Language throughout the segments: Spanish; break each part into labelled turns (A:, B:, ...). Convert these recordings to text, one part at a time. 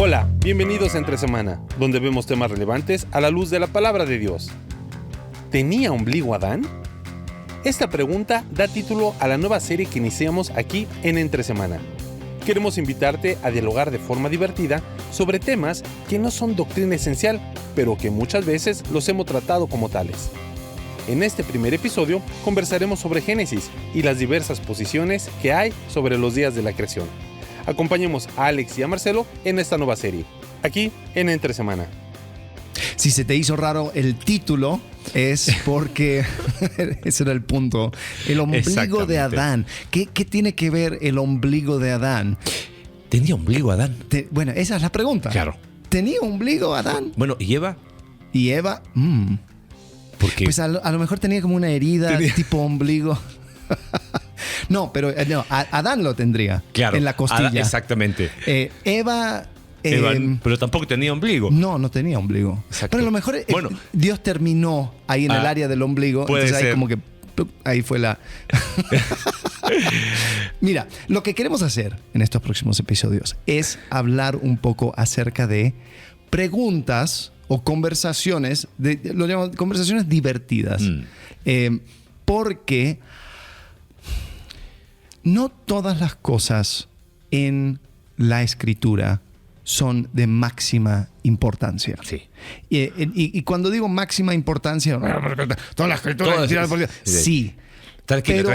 A: Hola, bienvenidos a Entre Semana, donde vemos temas relevantes a la luz de la palabra de Dios. ¿Tenía ombligo Adán? Esta pregunta da título a la nueva serie que iniciamos aquí en Entre Semana. Queremos invitarte a dialogar de forma divertida sobre temas que no son doctrina esencial, pero que muchas veces los hemos tratado como tales. En este primer episodio conversaremos sobre Génesis y las diversas posiciones que hay sobre los días de la creación. Acompañemos a Alex y a Marcelo en esta nueva serie, aquí en Entre Semana.
B: Si se te hizo raro el título, es porque ese era el punto. El ombligo de Adán. ¿Qué tiene que ver el ombligo de Adán?
C: ¿Tenía ombligo Adán?
B: Bueno, esa es la pregunta.
C: Claro.
B: ¿Tenía ombligo Adán?
C: Bueno, ¿y Eva?
B: ¿Y Eva?
C: ¿Por qué?
B: Pues a lo mejor tenía como una herida tipo ombligo. No, pero no, Adán lo tendría.
C: Claro,
B: en la costilla.
C: Adán, exactamente.
B: Eva...
C: pero tampoco tenía ombligo.
B: No tenía ombligo.
C: Exacto.
B: Pero a lo mejor Dios terminó ahí en el área del ombligo.
C: Puede
B: entonces
C: ser.
B: ahí como que ahí fue la... Mira, lo que queremos hacer en estos próximos episodios es hablar un poco acerca de preguntas o conversaciones, lo llamamos conversaciones divertidas. Porque no todas las cosas en la Escritura son de máxima importancia.
C: Sí.
B: Y cuando digo máxima importancia, toda la Escritura es tirada por Dios. Sí.
C: Tranquilo.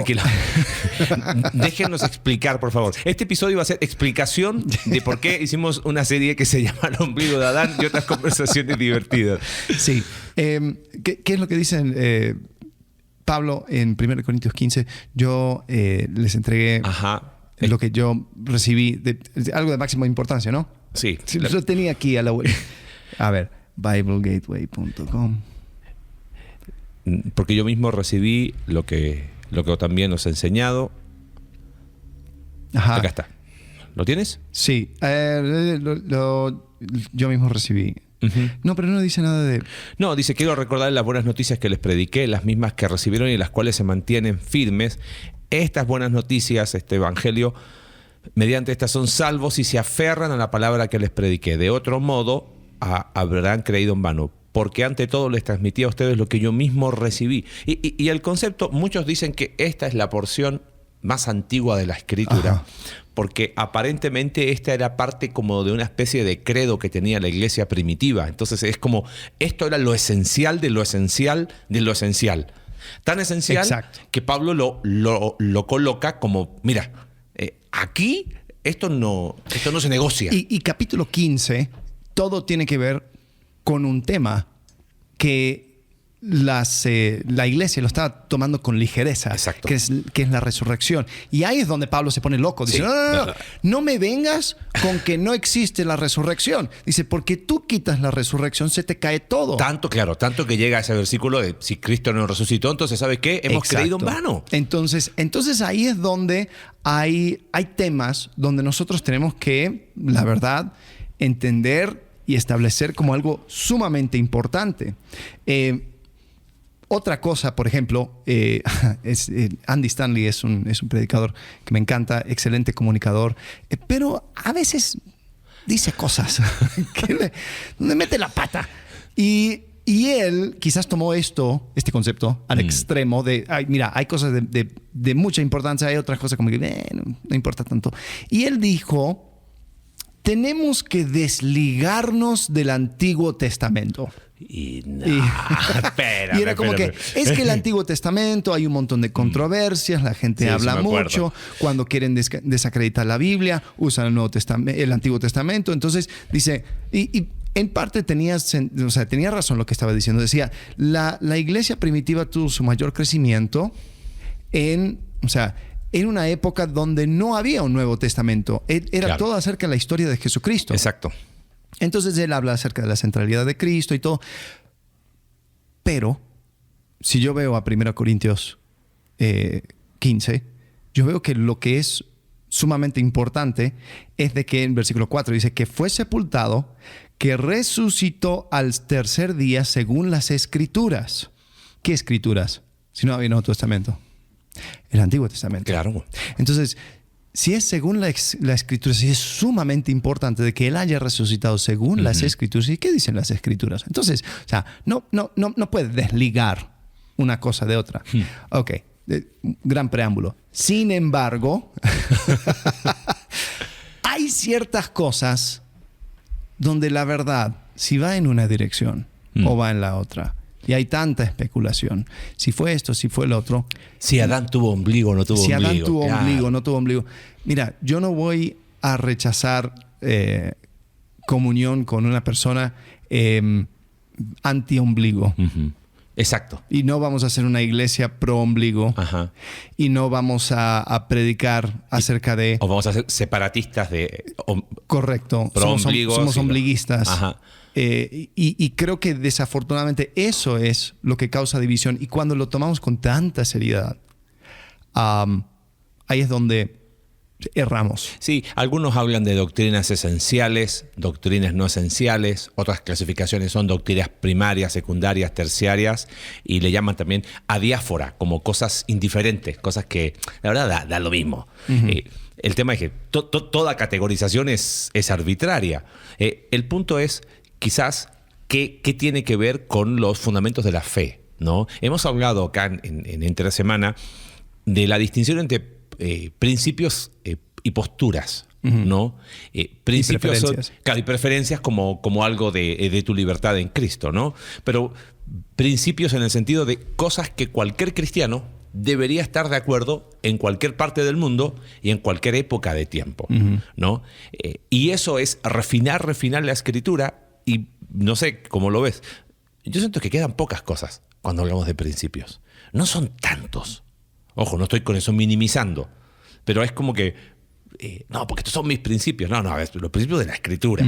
C: Déjenos explicar, por favor. Este episodio va a ser explicación de por qué hicimos una serie que se llama El ombligo de Adán y otras conversaciones divertidas.
B: Sí. ¿Qué es lo que dicen Pablo en 1 Corintios 15? Yo les entregué lo que yo recibí, algo de máxima importancia, ¿no?
C: Sí.
B: Yo tenía aquí a la web. A ver, BibleGateway.com.
C: Porque yo mismo recibí lo que también nos ha enseñado.
B: Ajá.
C: Acá está. ¿Lo tienes?
B: Sí. Yo mismo recibí.
C: Uh-huh.
B: No, pero no dice nada de...
C: No, dice, quiero recordar las buenas noticias que les prediqué, las mismas que recibieron y las cuales se mantienen firmes. Estas buenas noticias, este evangelio, mediante estas son salvos y se aferran a la palabra que les prediqué. De otro modo, habrán creído en vano. Porque ante todo les transmití a ustedes lo que yo mismo recibí. Y el concepto, muchos dicen que esta es la porción más antigua de la Escritura. Ajá. Porque aparentemente esta era parte como de una especie de credo que tenía la iglesia primitiva. Entonces es como, esto era lo esencial de lo esencial de lo esencial. Tan esencial
B: Exacto.
C: que Pablo lo coloca como, mira, aquí esto no se negocia.
B: Y capítulo 15, todo tiene que ver con un tema que la iglesia lo estaba tomando con ligereza.
C: Exacto.
B: que es la resurrección. Y ahí es donde Pablo se pone loco. Dice,
C: sí.
B: No me vengas con que no existe la resurrección. Dice, porque tú quitas la resurrección, se te cae todo.
C: Tanto que llega a ese versículo de si Cristo no resucitó, entonces ¿sabes qué? Hemos creído en vano.
B: Entonces ahí es donde hay temas donde nosotros tenemos que, la verdad, entender y establecer como algo sumamente importante. Otra cosa, por ejemplo, Andy Stanley es un predicador que me encanta, excelente comunicador, pero a veces dice cosas donde mete la pata. Y él quizás tomó este concepto al extremo de, mira, hay cosas de mucha importancia, hay otras cosas como que no importa tanto. Y él dijo, tenemos que desligarnos del Antiguo Testamento.
C: Espérame,
B: y era como que es que el Antiguo Testamento hay un montón de controversias, la gente habla mucho, cuando quieren desacreditar la Biblia, usan el Antiguo Testamento. Entonces dice, y en parte tenía razón lo que estaba diciendo. Decía, la iglesia primitiva tuvo su mayor crecimiento en una época donde no había un Nuevo Testamento. Era todo acerca de la historia de Jesucristo.
C: Exacto.
B: Entonces él habla acerca de la centralidad de Cristo y todo. Pero si yo veo a 1 Corintios 15, yo veo que lo que es sumamente importante es de que en versículo 4 dice que fue sepultado, que resucitó al tercer día según las Escrituras. ¿Qué Escrituras? Si no había Nuevo Testamento. El Antiguo Testamento.
C: Claro.
B: Entonces, si es según la Escritura, si es sumamente importante de que Él haya resucitado según las Escrituras, ¿y qué dicen las Escrituras? Entonces, o sea, no puedes desligar una cosa de otra. Ok, gran preámbulo. Sin embargo, hay ciertas cosas donde la verdad, si va en una dirección o va en la otra, y hay tanta especulación. Si fue esto, si fue el otro.
C: Si Adán tuvo ombligo o no tuvo ombligo.
B: Si Adán tuvo ombligo o no tuvo ombligo. Mira, yo no voy a rechazar comunión con una persona anti-ombligo.
C: Exacto.
B: Y no vamos a hacer una iglesia pro-ombligo.
C: Ajá.
B: Y no vamos a predicar acerca de...
C: O vamos a ser separatistas de...
B: Correcto.
C: Pro-ombligo.
B: Somos ombliguistas.
C: Ajá.
B: Y creo que desafortunadamente eso es lo que causa división. Y cuando lo tomamos con tanta seriedad, ahí es donde erramos.
C: Sí, algunos hablan de doctrinas esenciales, doctrinas no esenciales, otras clasificaciones son doctrinas primarias, secundarias, terciarias, y le llaman también adiáfora, como cosas indiferentes, cosas que la verdad da lo mismo. El tema es que toda categorización es arbitraria. El punto es quizás qué tiene que ver con los fundamentos de la fe, ¿no? Hemos hablado acá en Entre Semana de la distinción entre principios y posturas, ¿no? Principios y preferencias como algo de tu libertad en Cristo, ¿no? Pero principios en el sentido de cosas que cualquier cristiano debería estar de acuerdo en cualquier parte del mundo y en cualquier época de tiempo, ¿no? Y eso es refinar la Escritura. Y no sé cómo lo ves. Yo siento que quedan pocas cosas cuando hablamos de principios. No son tantos. Ojo, no estoy con eso minimizando. Pero es como que, no, porque estos son mis principios. No, es los principios de la Escritura.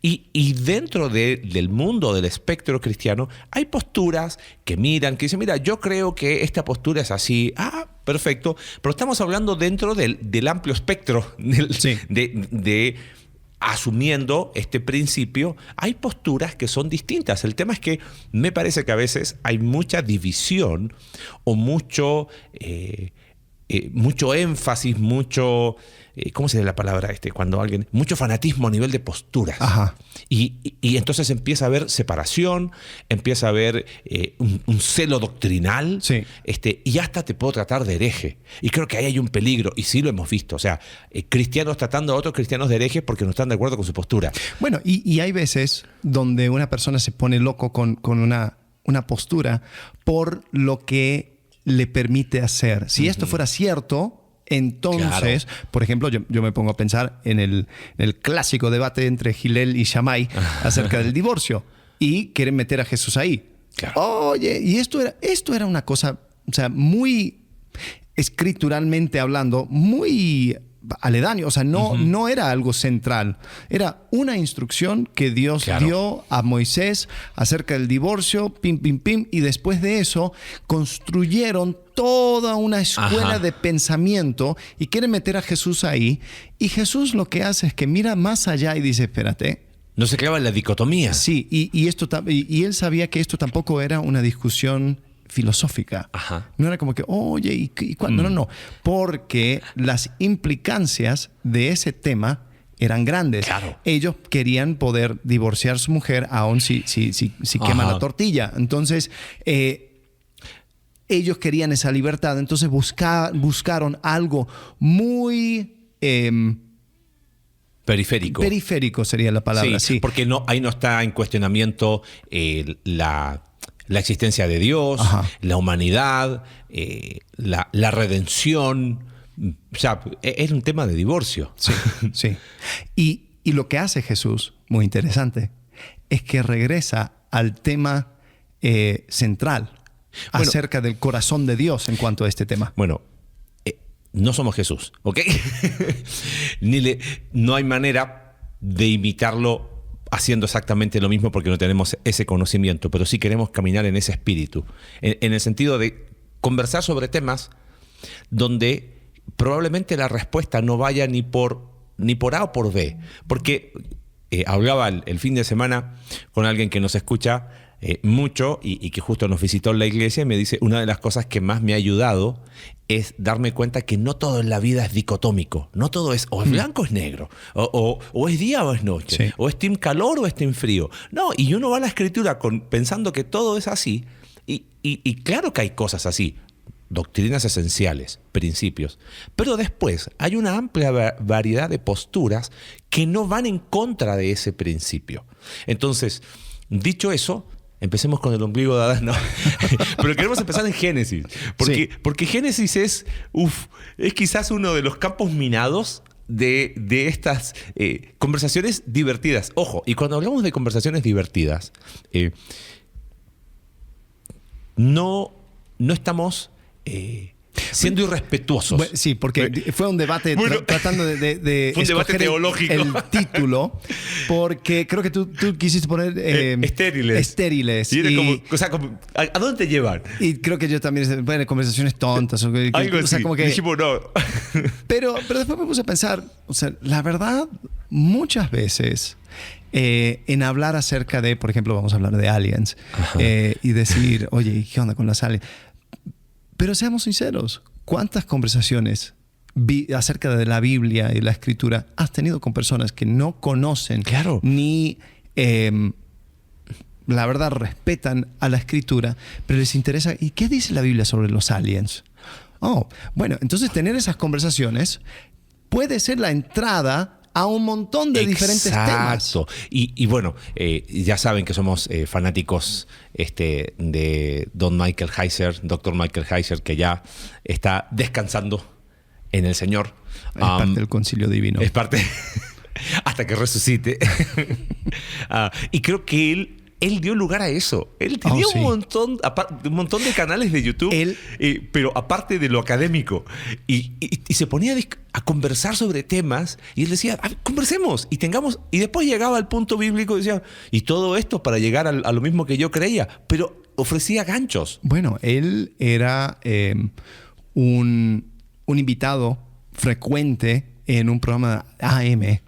C: Y dentro del mundo del espectro cristiano hay posturas que dicen, mira, yo creo que esta postura es así. Ah, perfecto. Pero estamos hablando dentro del amplio espectro de asumiendo este principio, hay posturas que son distintas. El tema es que me parece que a veces hay mucha división o mucho énfasis, ¿cómo se dice la palabra? Cuando mucho fanatismo a nivel de posturas.
B: Ajá.
C: Y entonces empieza a haber separación, empieza a haber un celo doctrinal,
B: sí.
C: Y hasta te puedo tratar de hereje. Y creo que ahí hay un peligro, y sí lo hemos visto. O sea, cristianos tratando a otros cristianos de herejes porque no están de acuerdo con su postura.
B: Bueno, y hay veces donde una persona se pone loco con una postura por lo que le permite hacer. Si esto fuera cierto, entonces, claro. Por ejemplo, yo me pongo a pensar en el clásico debate entre Hillel y Shammai acerca del divorcio, y quieren meter a Jesús ahí.
C: Claro.
B: Oye, y esto era una cosa, o sea, muy escrituralmente hablando, muy aledaño, o sea, no era algo central. Era una instrucción que Dios dio a Moisés acerca del divorcio, y después de eso construyeron toda una escuela de pensamiento y quieren meter a Jesús ahí. Y Jesús lo que hace es que mira más allá y dice, espérate.
C: No se clava en la dicotomía.
B: Sí, y él sabía que esto tampoco era una discusión filosófica. No era como que, oye, ¿y cuándo? No. Porque las implicancias de ese tema eran grandes.
C: Claro.
B: Ellos querían poder divorciar a su mujer aún si quema la tortilla. Entonces, ellos querían esa libertad. Entonces buscaron algo muy... Periférico sería la palabra. Sí.
C: Porque ahí no está en cuestionamiento la existencia de Dios, la humanidad, la redención. O sea, es un tema de divorcio.
B: Sí. Y lo que hace Jesús, muy interesante, es que regresa al tema central, acerca del corazón de Dios en cuanto a este tema.
C: Bueno, no somos Jesús, ¿ok? No hay manera de imitarlo haciendo exactamente lo mismo porque no tenemos ese conocimiento, pero sí queremos caminar en ese espíritu, en el sentido de conversar sobre temas donde probablemente la respuesta no vaya ni por A o por B, porque hablaba el fin de semana con alguien que nos escucha mucho y que justo nos visitó en la iglesia y me dice, una de las cosas que más me ha ayudado es darme cuenta que no todo en la vida es dicotómico. No todo es o es blanco o es negro, o es día o es noche,
B: Sí.
C: o es team calor o es team frío. No, y uno va a la escritura pensando que todo es así y claro que hay cosas así. Doctrinas esenciales, principios. Pero después hay una amplia variedad de posturas que no van en contra de ese principio. Entonces, dicho eso, empecemos con el ombligo de Adán, ¿no? Pero queremos empezar en Génesis. Porque Génesis es quizás uno de los campos minados de estas conversaciones divertidas. Ojo, y cuando hablamos de conversaciones divertidas, no estamos siendo irrespetuosos.
B: Bueno, sí, porque fue un debate tratando de
C: fue un debate teológico.
B: El título, porque creo que tú quisiste poner
C: estériles.
B: Estériles.
C: Y era como, ¿a dónde te llevan?
B: Y creo que yo también, bueno, conversaciones tontas.
C: Algo así.
B: O sea, como que,
C: dijimos no.
B: pero después me puse a pensar, o sea, la verdad, muchas veces en hablar acerca de, por ejemplo, vamos a hablar de aliens y decir, oye, ¿qué onda con las aliens? Pero seamos sinceros, ¿cuántas conversaciones acerca de la Biblia y la Escritura has tenido con personas que no conocen ni, la verdad, respetan a la Escritura, pero les interesa, ¿y qué dice la Biblia sobre los aliens? Bueno, entonces tener esas conversaciones puede ser la entrada a un montón de diferentes temas.
C: Exacto. Y bueno, ya saben que somos fanáticos de Dr. Michael Heiser, que ya está descansando en el Señor.
B: Es parte del concilio divino.
C: Es parte hasta que resucite. Y creo que él dio lugar a eso. Él tenía un montón de canales de YouTube, pero aparte de lo académico. Y se ponía a conversar sobre temas y él decía, conversemos y después llegaba al punto bíblico y decía, y todo esto para llegar a lo mismo que yo creía, pero ofrecía ganchos.
B: Bueno, él era un invitado frecuente en un programa AM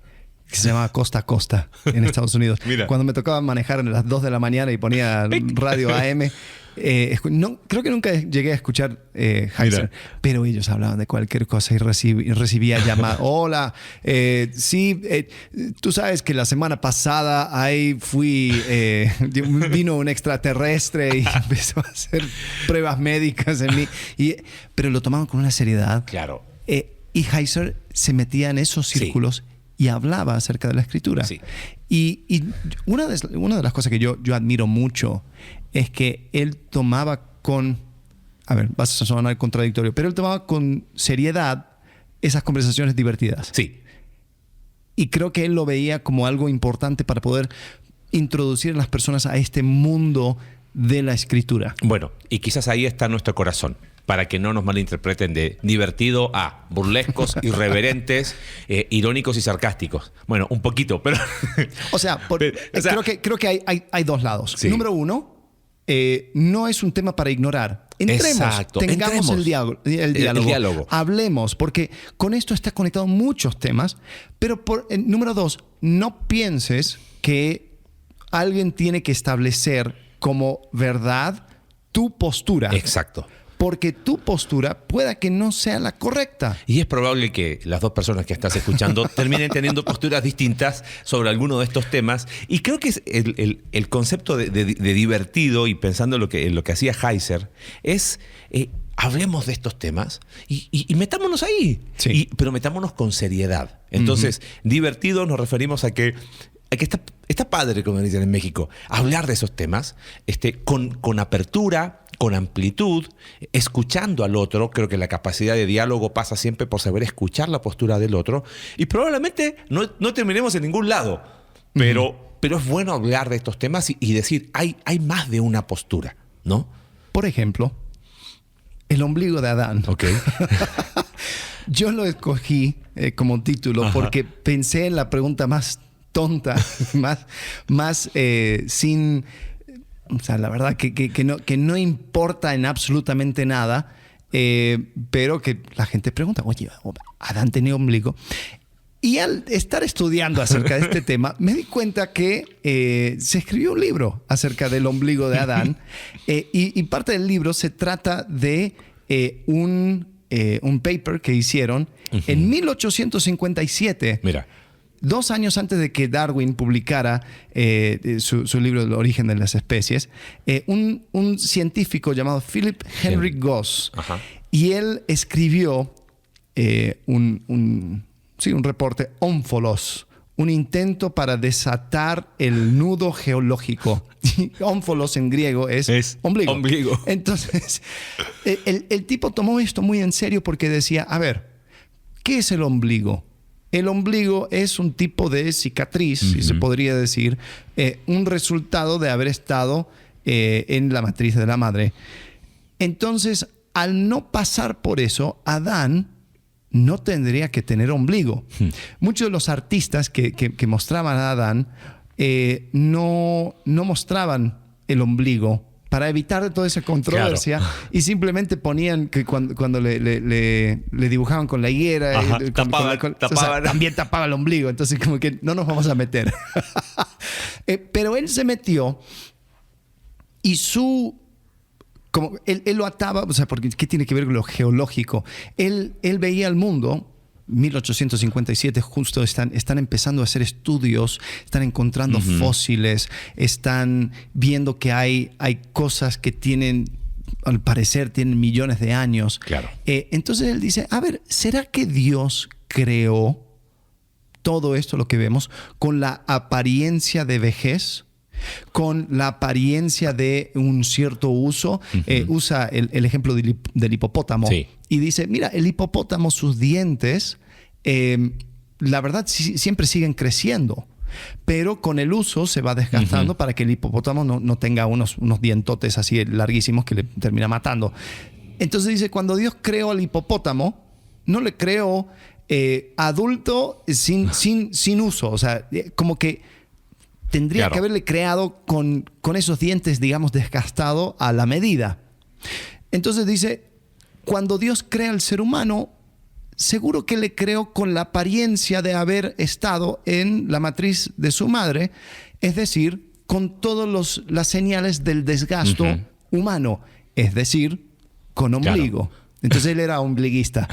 B: que se llamaba Costa a Costa en Estados Unidos.
C: Mira.
B: Cuando me tocaba manejar a las 2 de la mañana y ponía radio AM, creo que nunca llegué a escuchar Heiser, pero ellos hablaban de cualquier cosa y recibía llamadas. Hola, tú sabes que la semana pasada ahí vino un extraterrestre y empezó a hacer pruebas médicas en mí. Pero lo tomaban con una seriedad.
C: Claro.
B: Y Heiser se metía en esos círculos y hablaba acerca de la Escritura.
C: Sí.
B: Y una de las cosas que yo admiro mucho es que él tomaba vas a sonar contradictorio, pero él tomaba con seriedad esas conversaciones divertidas.
C: Sí.
B: Y creo que él lo veía como algo importante para poder introducir a las personas a este mundo de la Escritura.
C: Bueno, y quizás ahí está nuestro corazón, para que no nos malinterpreten de divertido a burlescos, irreverentes, irónicos y sarcásticos. Bueno, un poquito, pero...
B: Creo que hay dos lados.
C: Sí.
B: Número uno, no es un tema para ignorar. Tengamos el diálogo. Hablemos, porque con esto está conectado muchos temas. Pero número dos, no pienses que alguien tiene que establecer como verdad tu postura.
C: Exacto.
B: Porque tu postura pueda que no sea la correcta.
C: Y es probable que las dos personas que estás escuchando terminen teniendo posturas distintas sobre alguno de estos temas. Y creo que es el concepto de divertido, y pensando en lo que hacía Heiser, es hablemos de estos temas y metámonos ahí.
B: Sí.
C: Pero metámonos con seriedad. Entonces, divertido nos referimos a que está padre, como dicen en México, hablar de esos temas con apertura, con amplitud, escuchando al otro. Creo que la capacidad de diálogo pasa siempre por saber escuchar la postura del otro. Y probablemente no terminemos en ningún lado, pero es bueno hablar de estos temas y decir, hay más de una postura, ¿no?
B: Por ejemplo, el ombligo de Adán.
C: Ok.
B: Yo lo escogí como título porque pensé en la pregunta más tonta, más sin... O sea, la verdad que no importa en absolutamente nada, pero que la gente pregunta, oye, ¿Adán tenía ombligo? Y al estar estudiando acerca de este tema, me di cuenta que se escribió un libro acerca del ombligo de Adán. Y parte del libro se trata de un paper que hicieron en 1857.
C: Mira.
B: 2 años antes de que Darwin publicara su libro El origen de las especies, un científico llamado Philip Henry Goss.
C: Ajá.
B: Y él escribió un reporte, Ómfolos, un intento para desatar el nudo geológico. Ómfolos en griego es ombligo. Entonces, el tipo tomó esto muy en serio porque decía, a ver, ¿qué es el ombligo? El ombligo es un tipo de cicatriz, si se podría decir, un resultado de haber estado en la matriz de la madre. Entonces, al no pasar por eso, Adán no tendría que tener ombligo. Muchos de los artistas que mostraban a Adán no mostraban el ombligo para evitar toda esa controversia, claro. Y simplemente ponían que cuando le dibujaban con la higuera,
C: tapaban.
B: O sea, también tapaba el ombligo. Entonces como que no nos vamos a meter. Pero él se metió y como él lo ataba, o sea, porque ¿qué tiene que ver con lo geológico? Él veía el mundo. 1857 justo están empezando a hacer estudios, están encontrando fósiles, están viendo que hay cosas que al parecer tienen millones de años.
C: Claro.
B: Entonces él dice, a ver, ¿será que Dios creó todo esto, lo que vemos, con la apariencia de vejez? Con la apariencia de un cierto uso. Usa el ejemplo del hipopótamo.
C: Sí.
B: Y dice, mira, el hipopótamo, sus dientes, la verdad, siempre siguen creciendo. Pero con el uso se va desgastando para que el hipopótamo no tenga unos dientotes así larguísimos que le termina matando. Entonces dice, cuando Dios creó al hipopótamo, no le creó adulto sin uso. O sea, como que tendría que haberle creado con esos dientes, digamos, desgastado a la medida. Entonces dice, cuando Dios crea al ser humano, seguro que le creó con la apariencia de haber estado en la matriz de su madre, es decir, con todas las señales del desgasto humano, es decir, con ombligo. Claro. Entonces él era ombliguista.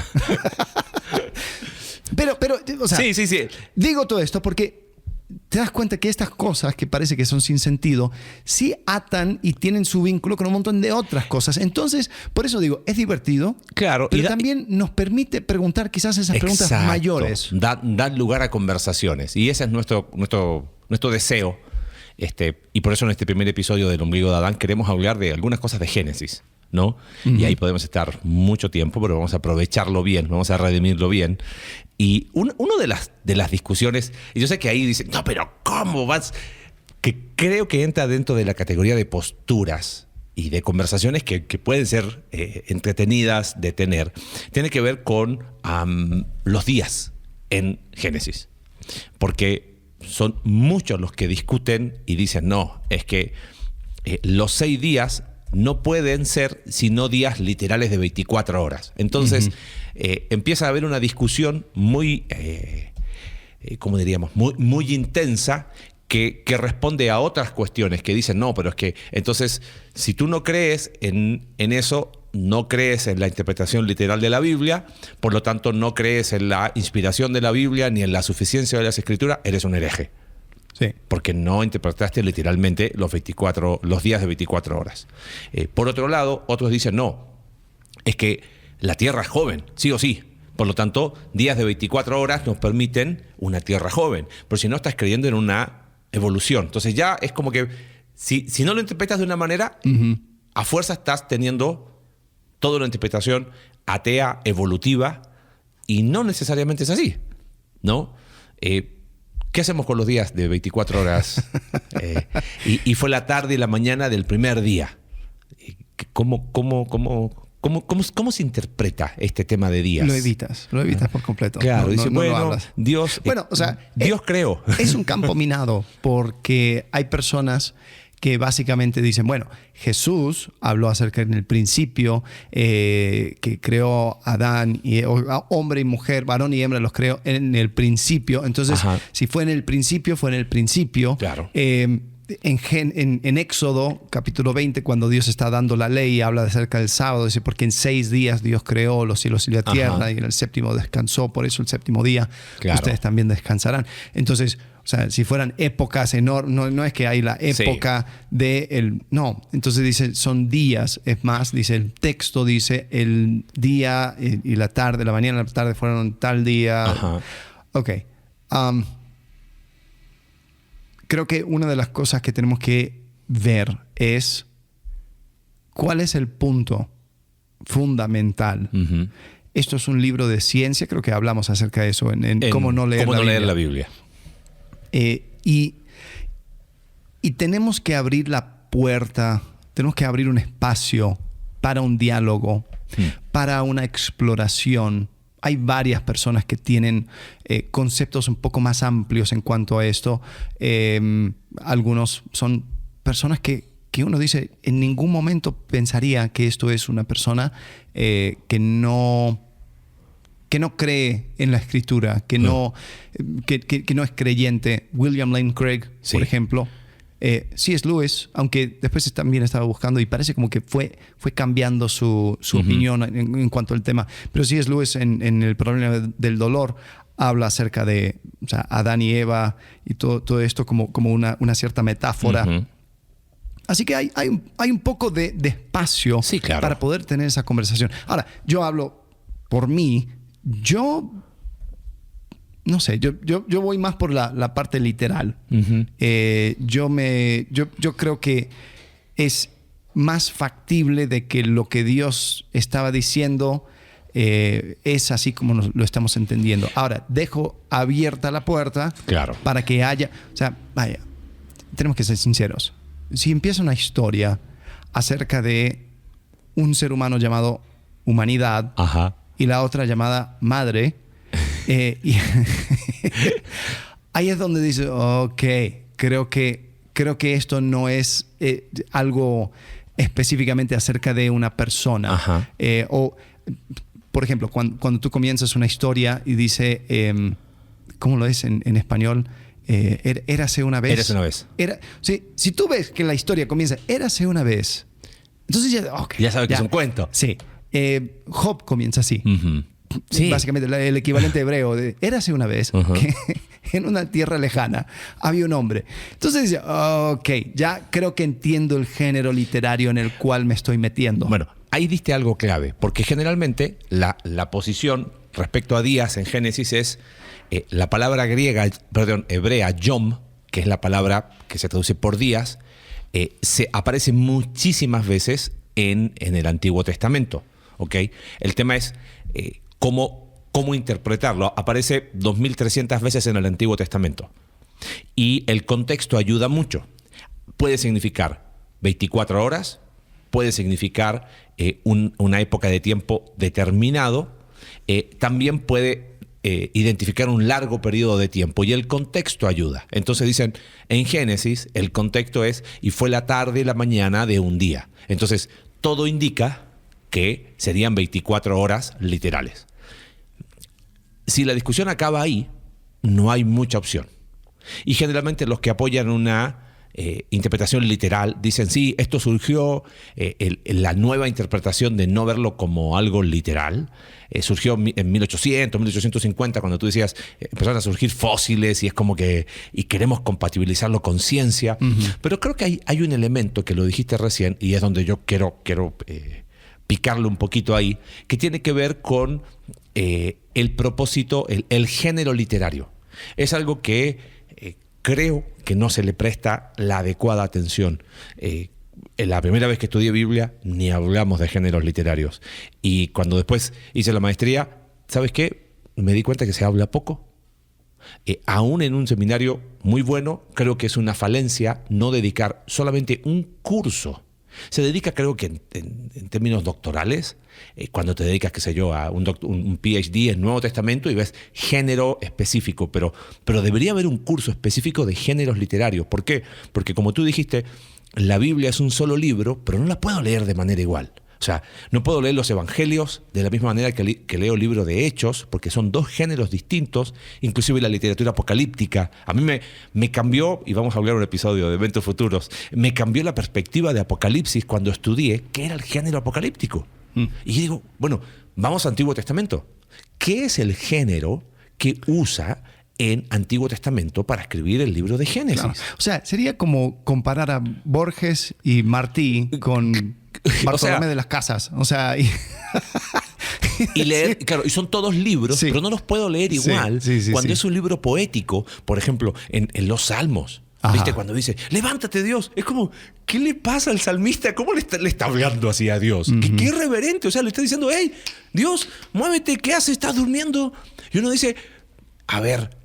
B: pero, o sea,
C: sí.
B: Digo todo esto porque te das cuenta que estas cosas que parece que son sin sentido sí atan y tienen su vínculo con un montón de otras cosas. Entonces, por eso digo, es divertido,
C: claro,
B: pero también nos permite preguntar quizás esas preguntas mayores.
C: Da lugar a conversaciones. Y ese es nuestro deseo. Y por eso en este primer episodio del Ombligo de Adán queremos hablar de algunas cosas de Génesis, ¿no? Y ahí podemos estar mucho tiempo, pero vamos a aprovecharlo bien, vamos a redimirlo bien. Y una de las discusiones, y yo sé que ahí dicen, no, pero ¿cómo vas? Que creo que entra dentro de la categoría de posturas y de conversaciones que pueden ser entretenidas de tener. Tiene que ver con los días en Génesis. Porque son muchos los que discuten y dicen, no, es que los 6 días no pueden ser sino días literales de 24 horas. Entonces, empieza a haber una discusión muy, ¿cómo diríamos? Muy intensa que responde a otras cuestiones que dicen, no, pero es que entonces, si tú no crees en eso, no crees en la interpretación literal de la Biblia, por lo tanto no crees en la inspiración de la Biblia ni en la suficiencia de las Escrituras, eres un hereje. Sí. Porque no interpretaste literalmente los días de 24 horas. Por otro lado, otros dicen, no, es que la Tierra es joven, sí o sí. Por lo tanto, días de 24 horas nos permiten una Tierra joven. Pero si no, estás creyendo en una evolución. Entonces ya es como que, si no lo interpretas de una manera, a fuerza estás teniendo toda una interpretación atea, evolutiva, y no necesariamente es así, ¿no? ¿Qué hacemos con los días de 24 horas? Y fue la tarde y la mañana del primer día. ¿Cómo se interpreta este tema de días?
B: Lo evitas por completo.
C: Claro, dice, bueno,
B: Dios
C: creó.
B: Es un campo minado porque hay personas que básicamente dicen, bueno, Jesús habló acerca en el principio, que creó a Adán, hombre y mujer, varón y hembra los creó en el principio. Entonces, si fue en el principio, fue en el principio.
C: Claro.
B: En Éxodo, capítulo 20, cuando Dios está dando la ley, habla acerca del sábado, dice, porque en 6 días Dios creó los cielos y la tierra, y en el séptimo descansó, por eso el séptimo día ustedes también descansarán. Entonces, o sea, si fueran épocas enormes, no es que hay la época no. Entonces dice, son días. Es más, dice el texto, dice el día y la tarde, la mañana y la tarde fueron tal día. Ok. Creo que una de las cosas que tenemos que ver es cuál es el punto fundamental. Esto es un libro de ciencia, creo que hablamos acerca de eso, en cómo no leer
C: la Biblia.
B: Y tenemos que abrir la puerta, tenemos que abrir un espacio para un diálogo, para una exploración. Hay varias personas que tienen conceptos un poco más amplios en cuanto a esto. Algunos son personas que uno dice, en ningún momento pensaría que esto es una persona que no cree en la Escritura, que no es creyente. William Lane Craig, por ejemplo. C.S. Lewis, aunque después también estaba buscando y parece como que fue cambiando su opinión en cuanto al tema. Pero C.S. Lewis en El problema del dolor habla acerca de, o sea, Adán y Eva y todo esto como una cierta metáfora. Así que hay un poco de espacio para poder tener esa conversación. Ahora, yo hablo por mí. No sé, yo voy más por la parte literal. Yo creo que es más factible de que lo que Dios estaba diciendo es así como lo estamos entendiendo. Ahora, dejo abierta la puerta para que haya... O sea, vaya, tenemos que ser sinceros. Si empieza una historia acerca de un ser humano llamado humanidad y la otra llamada madre... y ahí es donde dice, ok, creo que esto no es algo específicamente acerca de una persona. O, por ejemplo, cuando tú comienzas una historia y dice, ¿cómo lo es en español? Érase una vez.
C: Érase una vez.
B: Si tú ves que la historia comienza, érase una vez, entonces
C: ya sabes que es un cuento.
B: Sí. Job comienza así. Básicamente el equivalente hebreo de érase una vez que en una tierra lejana había un hombre. Entonces dice, ok, ya creo que entiendo el género literario en el cual me estoy metiendo.
C: Bueno, ahí diste algo clave, porque generalmente la posición respecto a días en Génesis es la palabra hebrea, yom, que es la palabra que se traduce por días, se aparece muchísimas veces en el Antiguo Testamento. ¿Okay? El tema es cómo interpretarlo. Aparece 2.300 veces en el Antiguo Testamento. Y el contexto ayuda mucho. Puede significar 24 horas, puede significar una época de tiempo determinado, también puede identificar un largo periodo de tiempo, y el contexto ayuda. Entonces dicen, en Génesis, el contexto es, y fue la tarde y la mañana de un día. Entonces, todo indica que serían 24 horas literales. Si la discusión acaba ahí, no hay mucha opción. Y generalmente los que apoyan una interpretación literal dicen, sí, esto surgió, la nueva interpretación de no verlo como algo literal, surgió en 1800, 1850, cuando tú decías, empezaron a surgir fósiles y es como que, y queremos compatibilizarlo con ciencia. Pero creo que hay un elemento que lo dijiste recién y es donde yo quiero picarle un poquito ahí, que tiene que ver con el propósito, el género literario. Es algo que creo que no se le presta la adecuada atención. La primera vez que estudié Biblia, ni hablamos de géneros literarios. Y cuando después hice la maestría, ¿sabes qué? Me di cuenta que se habla poco. Aún en un seminario muy bueno, creo que es una falencia no dedicar solamente un curso. Se dedica, creo que en términos doctorales, cuando te dedicas, qué sé yo, a un PhD en Nuevo Testamento y ves género específico, pero debería haber un curso específico de géneros literarios. ¿Por qué? Porque como tú dijiste, la Biblia es un solo libro, pero no la puedo leer de manera igual. O sea, no puedo leer los evangelios de la misma manera que leo el libro de Hechos, porque son dos géneros distintos, inclusive la literatura apocalíptica. A mí me cambió, y vamos a hablar en un episodio de Eventos Futuros, me cambió la perspectiva de Apocalipsis cuando estudié qué era el género apocalíptico. Y digo, bueno, vamos al Antiguo Testamento. ¿Qué es el género que usa en Antiguo Testamento para escribir el libro de Génesis?
B: Claro. O sea, sería como comparar a Borges y Martí con Bartolomé de las Casas. O sea,
C: y leer, claro, y son todos libros,
B: sí,
C: pero no los puedo leer igual cuando es un libro poético, por ejemplo, en los Salmos.
B: Ajá.
C: ¿Viste? Cuando dice, levántate Dios, es como, ¿qué le pasa al salmista? ¿Cómo le está hablando así a Dios? Qué irreverente, o sea, le está diciendo, hey, Dios, muévete, ¿qué haces? ¿Estás durmiendo? Y uno dice, a ver,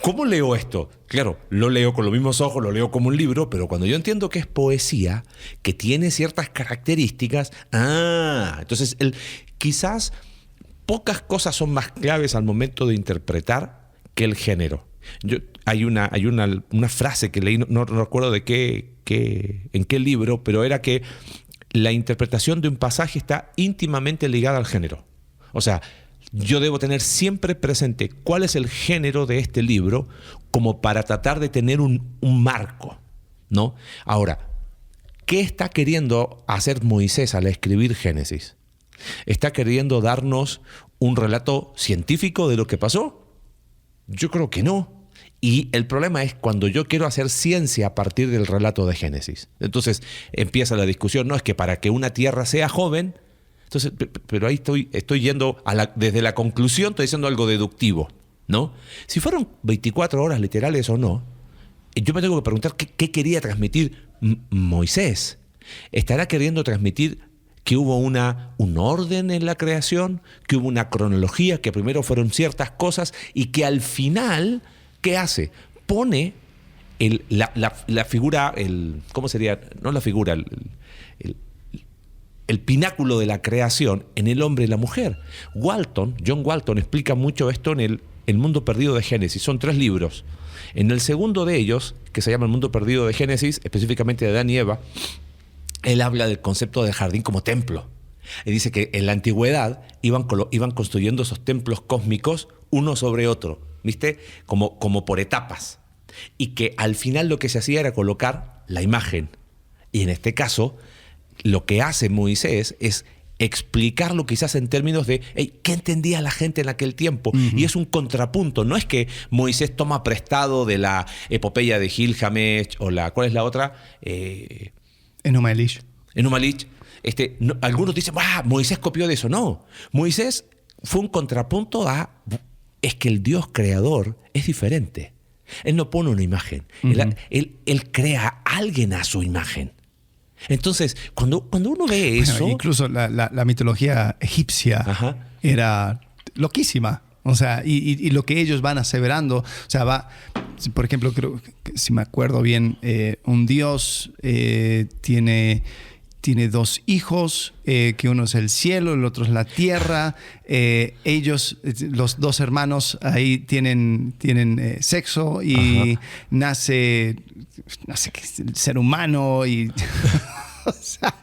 C: ¿cómo leo esto? Claro, lo leo con los mismos ojos, lo leo como un libro, pero cuando yo entiendo que es poesía, que tiene ciertas características, entonces quizás pocas cosas son más claves al momento de interpretar que el género. Hay una frase que leí, no recuerdo en qué libro, pero era que la interpretación de un pasaje está íntimamente ligada al género. O sea, yo debo tener siempre presente cuál es el género de este libro como para tratar de tener un marco, ¿no? Ahora, ¿qué está queriendo hacer Moisés al escribir Génesis? ¿Está queriendo darnos un relato científico de lo que pasó? Yo creo que no. Y el problema es cuando yo quiero hacer ciencia a partir del relato de Génesis. Entonces empieza la discusión, no es que para que una tierra sea joven. Entonces, pero ahí estoy yendo desde la conclusión, estoy diciendo algo deductivo, ¿no? Si fueron 24 horas literales o no, yo me tengo que preguntar qué quería transmitir Moisés. ¿Estará queriendo transmitir que hubo un orden en la creación, que hubo una cronología, que primero fueron ciertas cosas y que al final, ¿qué hace? Pone la figura, ¿cómo sería? No la figura, el pináculo de la creación en el hombre y la mujer. John Walton explica mucho esto en El Mundo Perdido de Génesis. Son 3 libros. En el segundo de ellos, que se llama El Mundo Perdido de Génesis, específicamente de Adán y Eva, él habla del concepto del jardín como templo. Y dice que en la antigüedad iban construyendo esos templos cósmicos uno sobre otro, ¿viste? Como por etapas. Y que al final lo que se hacía era colocar la imagen. Y en este caso, lo que hace Moisés es explicarlo quizás en términos de ¿qué entendía la gente en aquel tiempo? Y es un contrapunto. No es que Moisés toma prestado de la epopeya de Gilgamesh o ¿cuál es la otra?
B: Enuma Elish.
C: Algunos dicen, Moisés copió de eso. No, Moisés fue un contrapunto es que el Dios creador es diferente. Él no pone una imagen. Él crea a alguien a su imagen. Entonces, cuando uno ve eso...
B: Incluso la mitología egipcia era loquísima. O sea, y lo que ellos van aseverando, o sea, por ejemplo, creo que, si me acuerdo bien, un dios tiene 2 hijos, que uno es el cielo, el otro es la tierra. Ellos, los 2 hermanos, ahí tienen sexo y nace el ser humano. Y, o sea,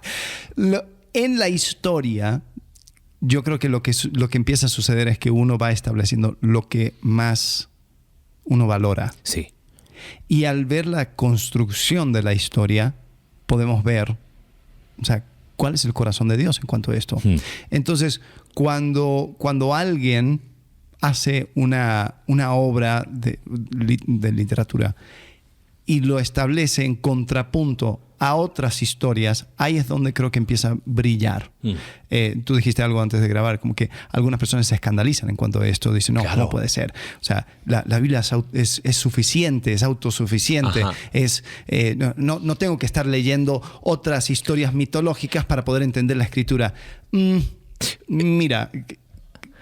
B: en la historia, yo creo que lo que empieza a suceder es que uno va estableciendo lo que más uno valora.
C: Sí.
B: Y al ver la construcción de la historia, podemos ver, o sea, cuál es el corazón de Dios en cuanto a esto. Entonces, cuando alguien hace una obra de literatura y lo establece en contrapunto a otras historias, ahí es donde creo que empieza a brillar. Tú dijiste algo antes de grabar, como que algunas personas se escandalizan en cuanto a esto, dicen, no, claro, no puede ser. O sea, la Biblia es suficiente, es autosuficiente, no tengo que estar leyendo otras historias mitológicas para poder entender la Escritura. Mira,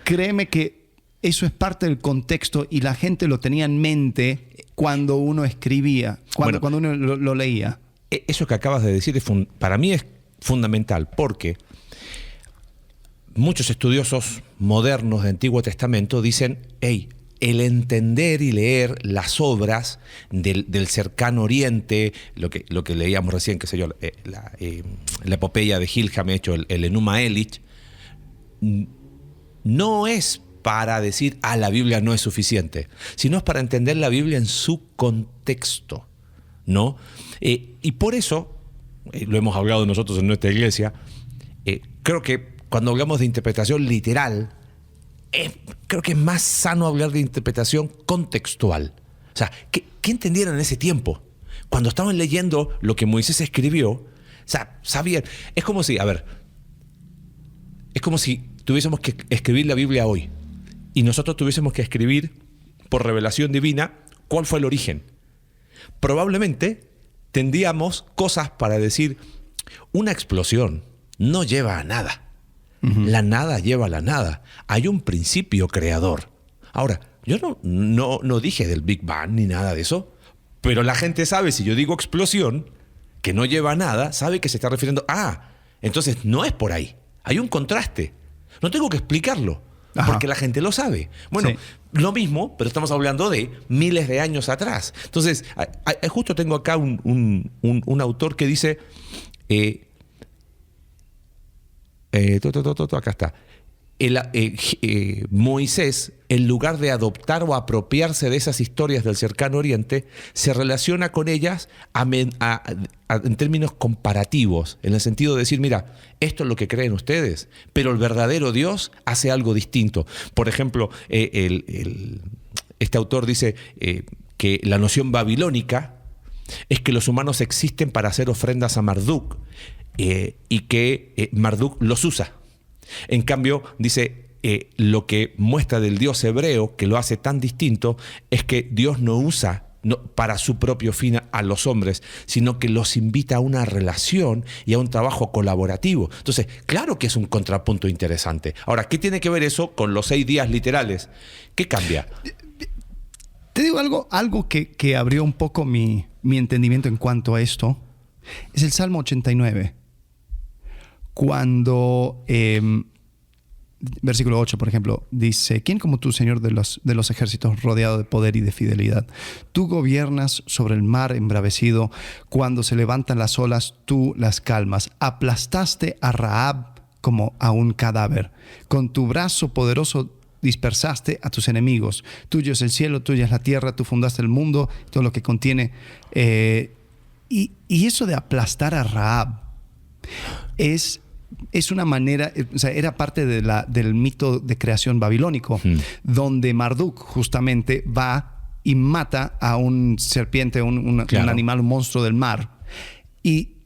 B: créeme que eso es parte del contexto y la gente lo tenía en mente cuando uno escribía, cuando uno lo leía.
C: Eso que acabas de decir para mí es fundamental, porque muchos estudiosos modernos de Antiguo Testamento dicen, el entender y leer las obras del cercano oriente, lo que leíamos recién, qué sé yo, la epopeya de Gilgamesh, el Enuma Elish, no es para decir, la Biblia no es suficiente, sino es para entender la Biblia en su contexto, ¿no? Y por eso, lo hemos hablado nosotros en nuestra iglesia, creo que cuando hablamos de interpretación literal, creo que es más sano hablar de interpretación contextual. O sea, ¿qué entendieron en ese tiempo? Cuando estaban leyendo lo que Moisés escribió, o sea, sabían. Es como si tuviésemos que escribir la Biblia hoy y nosotros tuviésemos que escribir por revelación divina cuál fue el origen. Probablemente tendríamos cosas para decir, una explosión no lleva a nada. La nada lleva a la nada. Hay un principio creador. Ahora, yo no dije del Big Bang ni nada de eso, pero la gente sabe, si yo digo explosión, que no lleva a nada, sabe que se está refiriendo entonces no es por ahí. Hay un contraste. No tengo que explicarlo, porque la gente lo sabe. Bueno, lo mismo, pero estamos hablando de miles de años atrás. Entonces, justo tengo acá un autor que dice... acá está. Moisés, en lugar de adoptar o apropiarse de esas historias del cercano oriente, se relaciona con ellas en términos comparativos, en el sentido de decir, mira, esto es lo que creen ustedes, pero el verdadero Dios hace algo distinto. Por ejemplo, este autor dice que la noción babilónica es que los humanos existen para hacer ofrendas a Marduk, y que Marduk los usa. En cambio, dice, lo que muestra del Dios hebreo, que lo hace tan distinto, es que Dios no usa para su propio fin a los hombres, sino que los invita a una relación y a un trabajo colaborativo. Entonces, claro que es un contrapunto interesante. Ahora, ¿qué tiene que ver eso con los 6 días literales? ¿Qué cambia?
B: Te digo algo que abrió un poco mi entendimiento en cuanto a esto. Es el Salmo 89. Cuando, versículo 8, por ejemplo, dice, ¿quién como tú, Señor de los ejércitos, rodeado de poder y de fidelidad? Tú gobiernas sobre el mar embravecido. Cuando se levantan las olas, tú las calmas. Aplastaste a Rahab como a un cadáver. Con tu brazo poderoso dispersaste a tus enemigos. Tuyo es el cielo, tuya es la tierra. Tú fundaste el mundo, todo lo que contiene. Y eso de aplastar a Rahab es una manera, o sea, era parte del mito de creación babilónico, donde Marduk justamente va y mata a un serpiente, un animal, un monstruo del mar. Y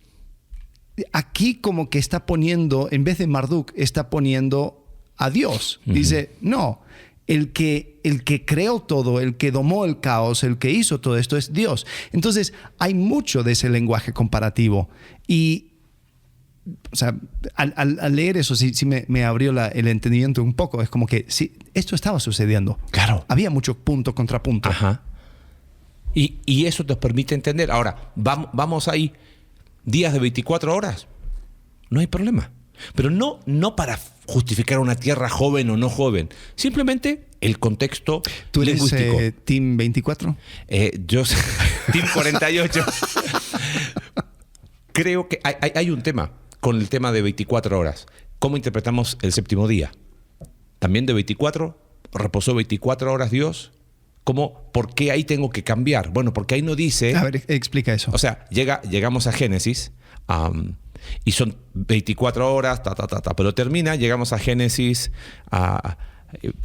B: aquí como que está poniendo, en vez de Marduk, está poniendo a Dios. Dice, no, el que creó todo, el que domó el caos, el que hizo todo esto es Dios. Entonces hay mucho de ese lenguaje comparativo. Y o sea, al leer eso sí me abrió el entendimiento un poco. Es como que sí, esto estaba sucediendo.
C: Claro.
B: Había mucho punto contra punto.
C: Ajá. Y eso te permite entender. Ahora, vamos ahí. Días de 24 horas. No hay problema. Pero no para justificar una tierra joven o no joven. Simplemente el contexto
B: ¿Tú eres
C: lingüístico.
B: Team 24?
C: Yo Team 48. Creo que hay un tema con el tema de 24 horas. ¿Cómo interpretamos el séptimo día? También de 24, reposó 24 horas Dios. ¿Por qué ahí tengo que cambiar? Bueno, porque ahí no dice...
B: A ver, explica eso.
C: O sea, llegamos a Génesis y son 24 horas, pero llegamos a Génesis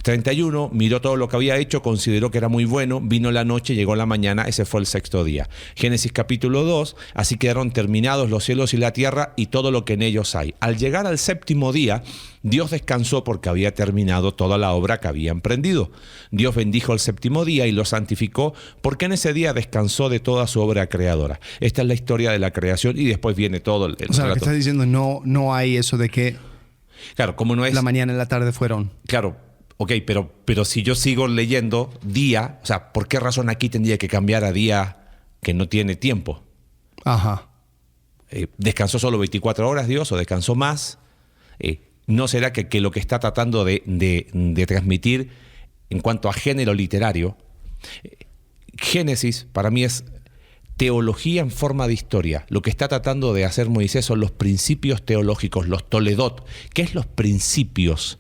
C: 31, miró todo lo que había hecho, consideró que era muy bueno, vino la noche, llegó la mañana, ese fue el sexto día. Génesis capítulo 2, así quedaron terminados los cielos y la tierra y todo lo que en ellos hay. Al llegar al séptimo día, Dios descansó porque había terminado toda la obra que había emprendido. Dios bendijo el séptimo día y lo santificó porque en ese día descansó de toda su obra creadora. Esta es la historia de la creación y después viene todo el
B: o sea, lo que estás diciendo, no hay eso de que
C: claro, como no es
B: la mañana y la tarde fueron.
C: Claro. Ok, pero si yo sigo leyendo día, o sea, ¿por qué razón aquí tendría que cambiar a día que no tiene tiempo?
B: Ajá.
C: ¿Descansó solo 24 horas Dios o descansó más? ¿No será que lo que está tratando de transmitir en cuanto a género literario, Génesis para mí es teología en forma de historia. Lo que está tratando de hacer Moisés son los principios teológicos, los toledot. ¿Qué es los principios?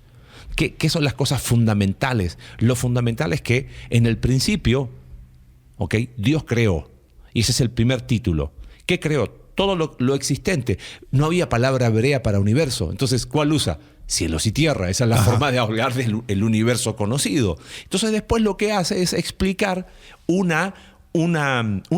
C: ¿Qué son las cosas fundamentales? Lo fundamental es que en el principio, ¿okay?, Dios creó. Y ese es el primer título. ¿Qué creó? Todo lo existente. No había palabra hebrea para universo. Entonces, ¿cuál usa? Cielos y tierra. Esa es la forma de hablar del universo conocido. Entonces, después lo que hace es explicar un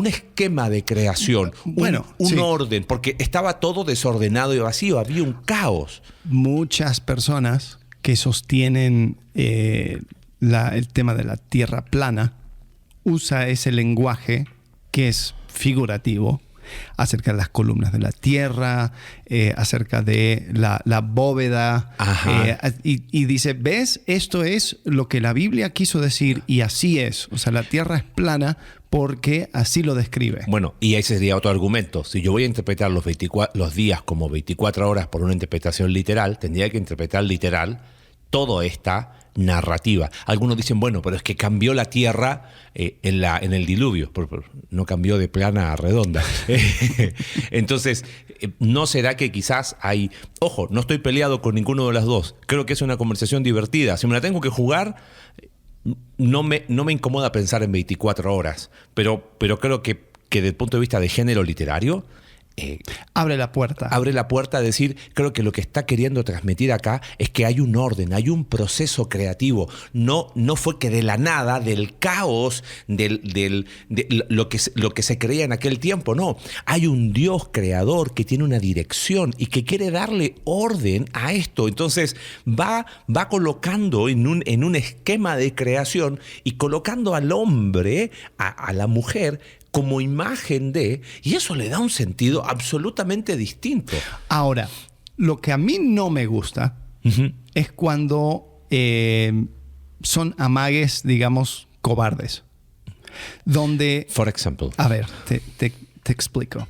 C: esquema de creación, un orden, porque estaba todo desordenado y vacío, había un caos.
B: Muchas personas que sostienen el tema de la tierra plana usa ese lenguaje que es figurativo acerca de las columnas de la tierra, acerca de la bóveda, y dice, ¿ves? Esto es lo que la Biblia quiso decir y así es. O sea, la tierra es plana porque así lo describe.
C: Bueno, y ese sería otro argumento. Si yo voy a interpretar los días como 24 horas por una interpretación literal, tendría que interpretar literal toda esta narrativa. Algunos dicen, bueno, pero es que cambió la tierra en el diluvio. No cambió de plana a redonda. Entonces, ¿no será que quizás hay... Ojo, no estoy peleado con ninguno de las dos. Creo que es una conversación divertida. Si me la tengo que jugar, no me incomoda pensar en 24 horas. Pero creo que desde el punto de vista de género literario...
B: abre la puerta.
C: Abre la puerta a decir, creo que lo que está queriendo transmitir acá es que hay un orden, hay un proceso creativo. No fue que de la nada, del caos, de lo que se creía en aquel tiempo. No, hay un Dios creador que tiene una dirección y que quiere darle orden a esto. Entonces va colocando en un esquema de creación y colocando al hombre, a la mujer, como imagen de, y eso le da un sentido absolutamente distinto.
B: Ahora, lo que a mí no me gusta es cuando son amagues, digamos, cobardes. Donde...
C: For example.
B: A ver, te explico.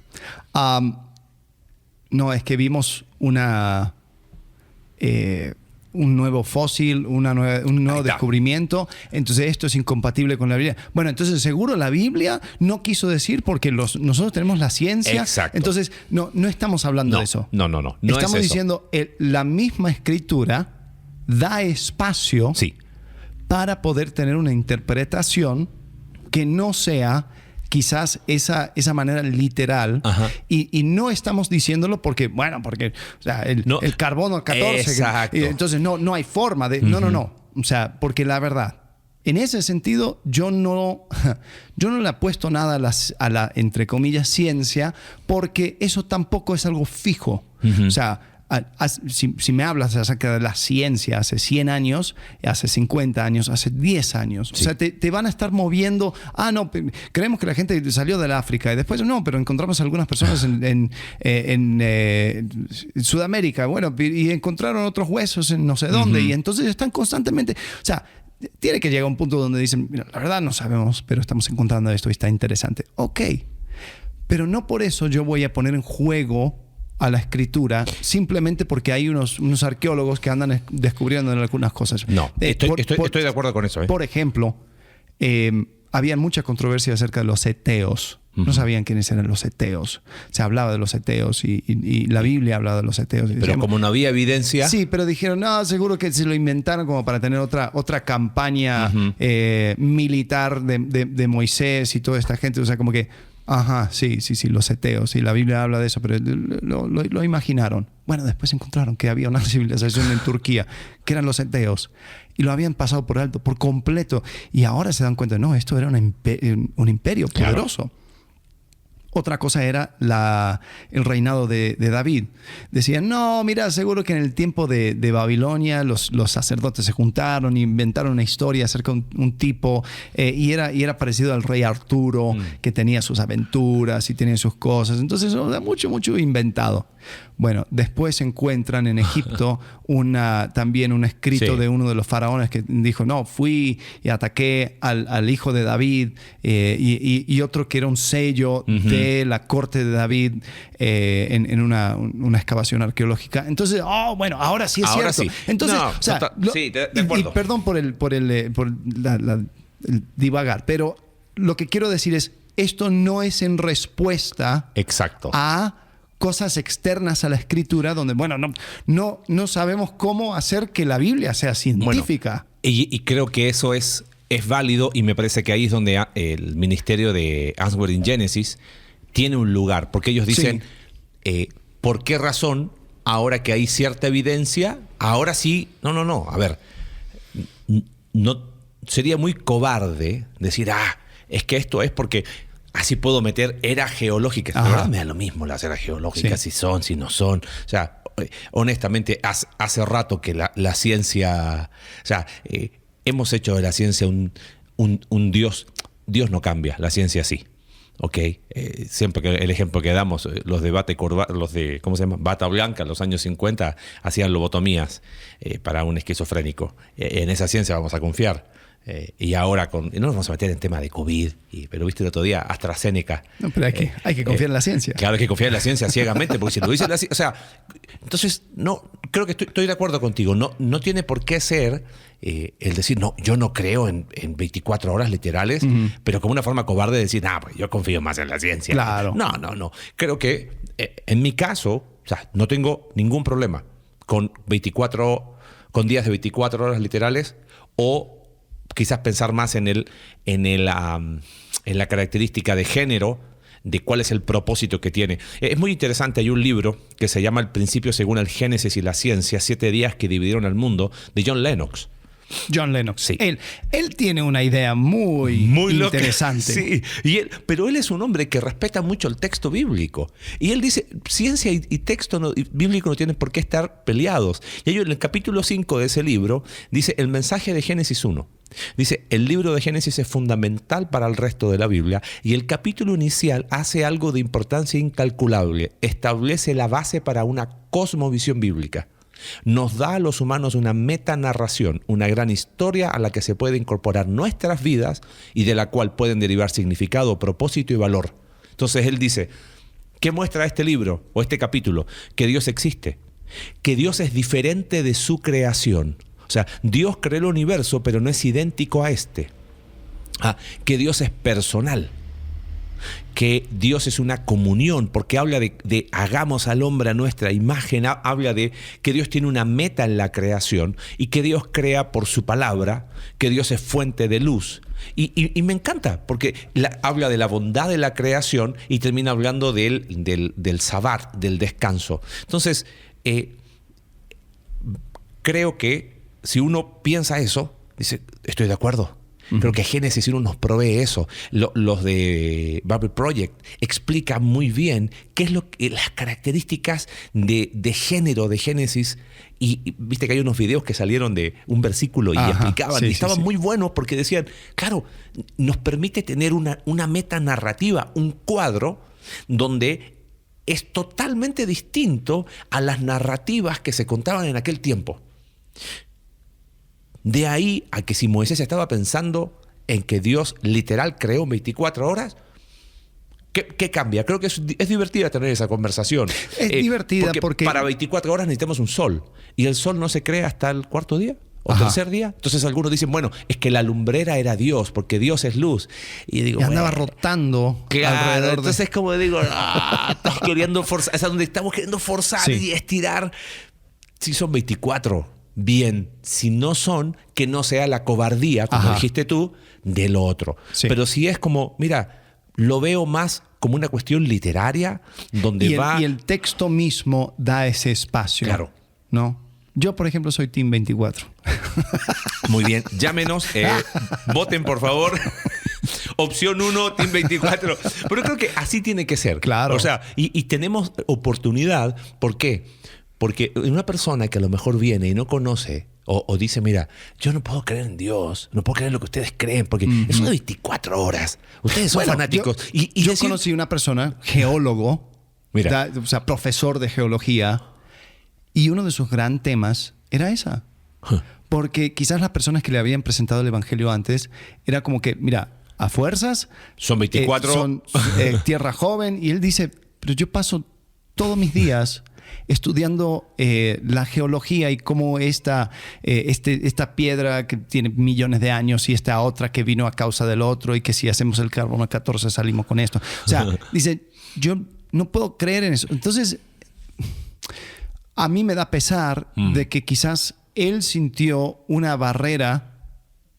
B: No, es que vimos un nuevo fósil, un nuevo descubrimiento, entonces esto es incompatible con la Biblia. Bueno, entonces seguro la Biblia no quiso decir porque nosotros tenemos la ciencia.
C: Exacto.
B: Entonces no estamos hablando de eso.
C: No
B: estamos
C: es
B: diciendo la misma escritura da espacio para poder tener una interpretación que no sea quizás esa manera literal. Y no estamos diciéndolo porque o sea, el carbono 14.
C: Exacto.
B: Entonces no hay forma de... No. O sea, porque la verdad, en ese sentido, yo no le apuesto nada a la, entre comillas, ciencia, porque eso tampoco es algo fijo. O sea, si me hablas acerca de la ciencia hace 100 años, hace 50 años, hace 10 años, o sea, te van a estar moviendo. No, creemos que la gente salió del África y después no, pero encontramos algunas personas en Sudamérica, bueno, y encontraron otros huesos en no sé dónde, y entonces están constantemente, o sea, tiene que llegar a un punto donde dicen, mira, la verdad no sabemos, pero estamos encontrando esto y está interesante. Ok, pero no por eso yo voy a poner en juego a la escritura simplemente porque hay unos arqueólogos que andan descubriendo algunas cosas.
C: No, estoy de acuerdo con eso.
B: Por ejemplo, había mucha controversia acerca de los eteos. No sabían quiénes eran los eteos. Se hablaba de los eteos y la Biblia hablaba de los eteos.
C: Pero como no había evidencia...
B: Sí, pero dijeron, no, seguro que se lo inventaron como para tener otra campaña militar de Moisés y toda esta gente. O sea, como que... sí, los eteos. Y la Biblia habla de eso, pero lo imaginaron. Bueno, después encontraron que había una civilización en Turquía, que eran los eteos. Y lo habían pasado por alto, por completo. Y ahora se dan cuenta, no, esto era un imperio poderoso. Claro. Otra cosa era el reinado de David. Decían, no, mira, seguro que en el tiempo de Babilonia los sacerdotes se juntaron e inventaron una historia acerca de un tipo y era parecido al rey Arturo, que tenía sus aventuras y tenía sus cosas. Entonces, mucho inventado. Bueno, después encuentran en Egipto también un escrito de uno de los faraones que dijo, no, fui y ataqué al hijo de David, y otro que era un sello de la corte de David en una excavación arqueológica. Entonces, bueno, ahora sí es cierto.
C: Sí.
B: Entonces,
C: No,
B: o sea,
C: de acuerdo.
B: y perdón por el divagar, pero lo que quiero decir es, esto no es en respuesta
C: Exacto.
B: a cosas externas a la escritura, donde, bueno, no sabemos cómo hacer que la Biblia sea científica.
C: Bueno, y creo que eso es válido, y me parece que ahí es donde el ministerio de Answers in Genesis tiene un lugar, porque ellos dicen, ¿por qué razón, ahora que hay cierta evidencia, ahora sí? No, a ver, no sería muy cobarde decir, es que esto es porque así puedo meter eras geológicas. La verdad me da lo mismo las eras geológicas, si son, si no son. O sea, honestamente, hace rato que la ciencia... O sea, hemos hecho de la ciencia un Dios. Dios no cambia, la ciencia sí. ¿Ok? Siempre que el ejemplo que damos, los de ¿cómo se llama? Bata Blanca, en los años 50, hacían lobotomías para un esquizofrénico. En esa ciencia vamos a confiar. Y ahora no nos vamos a meter en tema de COVID, pero viste el otro día AstraZeneca.
B: No, pero hay que confiar en la ciencia.
C: Claro, hay que confiar en la ciencia ciegamente, porque si lo dice la ciencia, o sea, entonces no, creo que estoy de acuerdo contigo. No tiene por qué ser el decir, no, yo no creo en 24 horas literales, pero como una forma cobarde de decir, pues yo confío más en la ciencia.
B: Claro.
C: No. Creo que en mi caso, o sea, no tengo ningún problema con días de 24 horas literales, o quizás pensar más en la característica de género, de cuál es el propósito que tiene. Es muy interesante, hay un libro que se llama El principio según el Génesis y la ciencia, 7 días que dividieron al mundo, de John Lennox.
B: John Lennox.
C: Sí.
B: Él tiene una idea muy interesante.
C: Sí, pero él es un hombre que respeta mucho el texto bíblico. Y él dice, ciencia y texto bíblico no tienen por qué estar peleados. Y ellos en el capítulo 5 de ese libro dice el mensaje de Génesis 1. Dice, el libro de Génesis es fundamental para el resto de la Biblia, y el capítulo inicial hace algo de importancia incalculable. Establece la base para una cosmovisión bíblica. Nos da a los humanos una metanarración, una gran historia a la que se puede incorporar nuestras vidas y de la cual pueden derivar significado, propósito y valor. Entonces él dice, ¿qué muestra este libro o este capítulo? Que Dios existe, que Dios es diferente de su creación. O sea, Dios creó el universo, pero no es idéntico a este. Que Dios es personal, que Dios es una comunión, porque habla de hagamos al hombre a nuestra imagen, habla de que Dios tiene una meta en la creación y que Dios crea por su palabra, que Dios es fuente de luz. Y me encanta, porque habla de la bondad de la creación y termina hablando del Sabbat, del descanso. Entonces, creo que si uno piensa eso, dice, estoy de acuerdo. Creo que Génesis 1 nos provee eso. Los de Bible Project explican muy bien qué es las características de género de Génesis. Y viste que hay unos videos que salieron de un versículo y explicaban. Y estaban muy buenos porque decían, claro, nos permite tener una meta narrativa, un cuadro donde es totalmente distinto a las narrativas que se contaban en aquel tiempo. De ahí a que si Moisés estaba pensando en que Dios literal creó en 24 horas, ¿qué cambia? Creo que es divertida tener esa conversación.
B: Es divertida porque
C: para 24 horas necesitamos un sol. Y el sol no se crea hasta el cuarto día o tercer día. Entonces algunos dicen, bueno, es que la lumbrera era Dios, porque Dios es luz. Y digo,
B: andaba rotando alrededor.
C: Entonces es como digo, estás queriendo forzar, es donde estamos queriendo forzar y estirar. Si son 24, bien. Si no son, que no sea la cobardía, como dijiste tú, de lo otro. Sí. Pero si es como, mira, lo veo más como una cuestión literaria, donde
B: y el texto mismo da ese espacio.
C: Claro.
B: ¿No? Yo, por ejemplo, soy Team 24.
C: Muy bien, llámenos, voten por favor. Opción 1, Team 24. Pero creo que así tiene que ser.
B: Claro.
C: O sea, y tenemos oportunidad. ¿Por qué? Porque una persona que a lo mejor viene y no conoce o dice, mira, yo no puedo creer en Dios, no puedo creer en lo que ustedes creen, porque eso de 24 horas. Ustedes son fanáticos.
B: Yo conocí una persona, geólogo,
C: Mira.
B: o sea, profesor de geología, y uno de sus gran temas era esa. Porque quizás las personas que le habían presentado el evangelio antes era como que, mira, a fuerzas
C: Son 24.
B: son tierra joven, y él dice, pero yo paso todos mis días estudiando la geología y cómo esta piedra que tiene millones de años y esta otra que vino a causa del otro, y que si hacemos el carbono 14 salimos con esto. O sea, dice, yo no puedo creer en eso. Entonces, a mí me da pesar de que quizás él sintió una barrera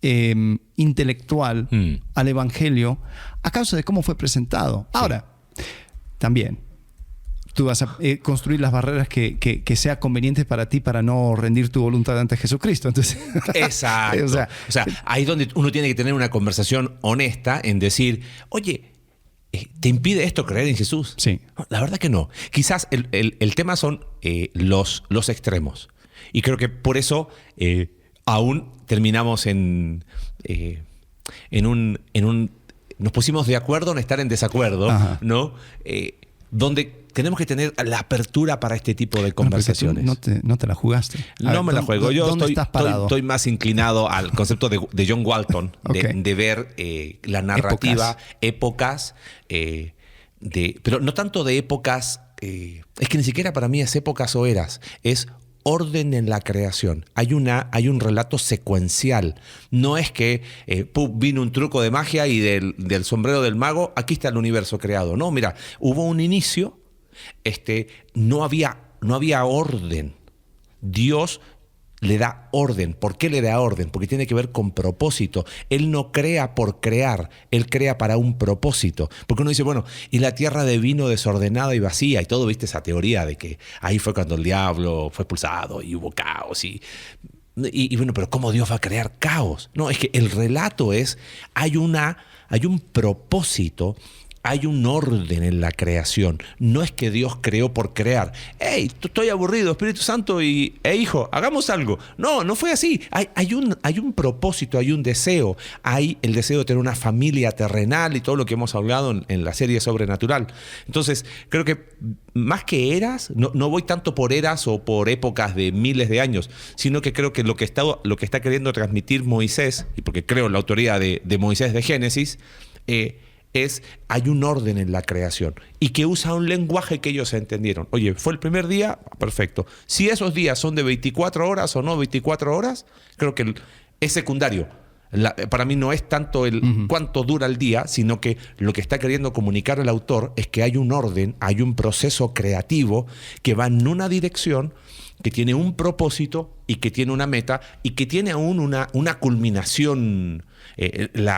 B: intelectual al evangelio a causa de cómo fue presentado. Ahora, también, tú vas a construir las barreras que sea conveniente para ti para no rendir tu voluntad ante Jesucristo. Entonces,
C: exacto. O sea, ahí es donde uno tiene que tener una conversación honesta en decir, oye, ¿te impide esto creer en Jesús?
B: Sí.
C: No, la verdad que no. Quizás el tema son los extremos. Y creo que por eso aún terminamos en un... Nos pusimos de acuerdo en estar en desacuerdo, ¿no? Donde tenemos que tener la apertura para este tipo de conversaciones.
B: No te la jugaste.
C: No me la juego. Yo
B: ¿dónde estás parado?
C: estoy más inclinado al concepto de John Walton, de ver la narrativa, épocas, pero no tanto de épocas, es que ni siquiera para mí es épocas o eras, es orden en la creación. Hay un relato secuencial. No es que vino un truco de magia y del sombrero del mago, aquí está el universo creado. No, mira, hubo un inicio, no había orden. Dios le da orden. ¿Por qué le da orden? Porque tiene que ver con propósito. Él no crea por crear, Él crea para un propósito. Porque uno dice, bueno, y la tierra vino desordenada y vacía, y todo, viste esa teoría de que ahí fue cuando el diablo fue expulsado y hubo caos. Y bueno, pero ¿cómo Dios va a crear caos? No, es que el relato es, hay un propósito. Hay un orden en la creación. No es que Dios creó por crear. ¡Hey, estoy aburrido, Espíritu Santo hijo, hagamos algo! No fue así. Hay un propósito, hay un deseo. Hay el deseo de tener una familia terrenal y todo lo que hemos hablado en la serie Sobrenatural. Entonces, creo que más que eras, no voy tanto por eras o por épocas de miles de años, sino que creo que lo que está queriendo transmitir Moisés, y porque creo en la autoría de Moisés de Génesis, hay un orden en la creación y que usa un lenguaje que ellos entendieron. Oye, fue el primer día, perfecto. Si esos días son de 24 horas o no 24 horas, creo que es secundario. Para mí no es tanto cuánto dura el día, sino que lo que está queriendo comunicar el autor es que hay un orden, hay un proceso creativo que va en una dirección, que tiene un propósito y que tiene una meta y que tiene aún una culminación,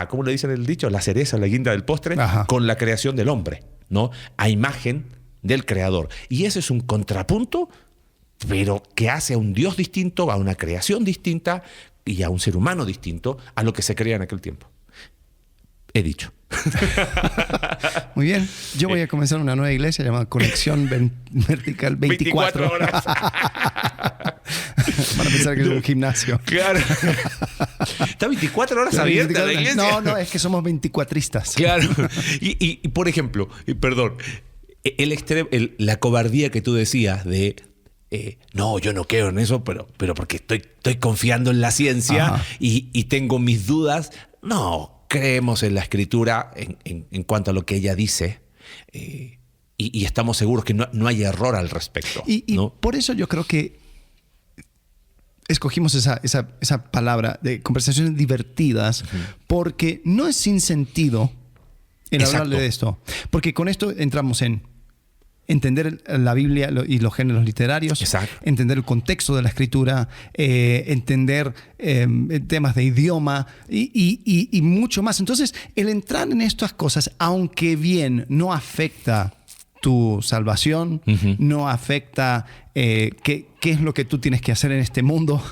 C: ¿cómo le dicen el dicho? La cereza, la guinda del postre, con la creación del hombre, ¿no? A imagen del creador. Y ese es un contrapunto, pero que hace a un Dios distinto, a una creación distinta y a un ser humano distinto a lo que se creía en aquel tiempo. He dicho.
B: Muy bien. Yo voy a comenzar una nueva iglesia llamada Conexión Vertical 24
C: horas.
B: Van a pensar que es un gimnasio.
C: Claro. ¿Está 24 horas abierta la iglesia?
B: No, es que somos 24istas.
C: Claro. Y por ejemplo, perdón, la cobardía que tú decías de no, yo no creo en eso, pero porque estoy confiando en la ciencia y tengo mis dudas. No, creemos en la Escritura en cuanto a lo que ella dice y estamos seguros que no hay error al respecto.
B: Y
C: ¿no?
B: por eso yo creo que escogimos esa palabra de conversaciones divertidas, porque no es sin sentido el hablarle de esto. Porque con esto entramos en entender la Biblia y los géneros literarios, entender el contexto de la escritura, entender temas de idioma y mucho más. Entonces, el entrar en estas cosas, aunque bien no afecta tu salvación, no afecta qué es lo que tú tienes que hacer en este mundo,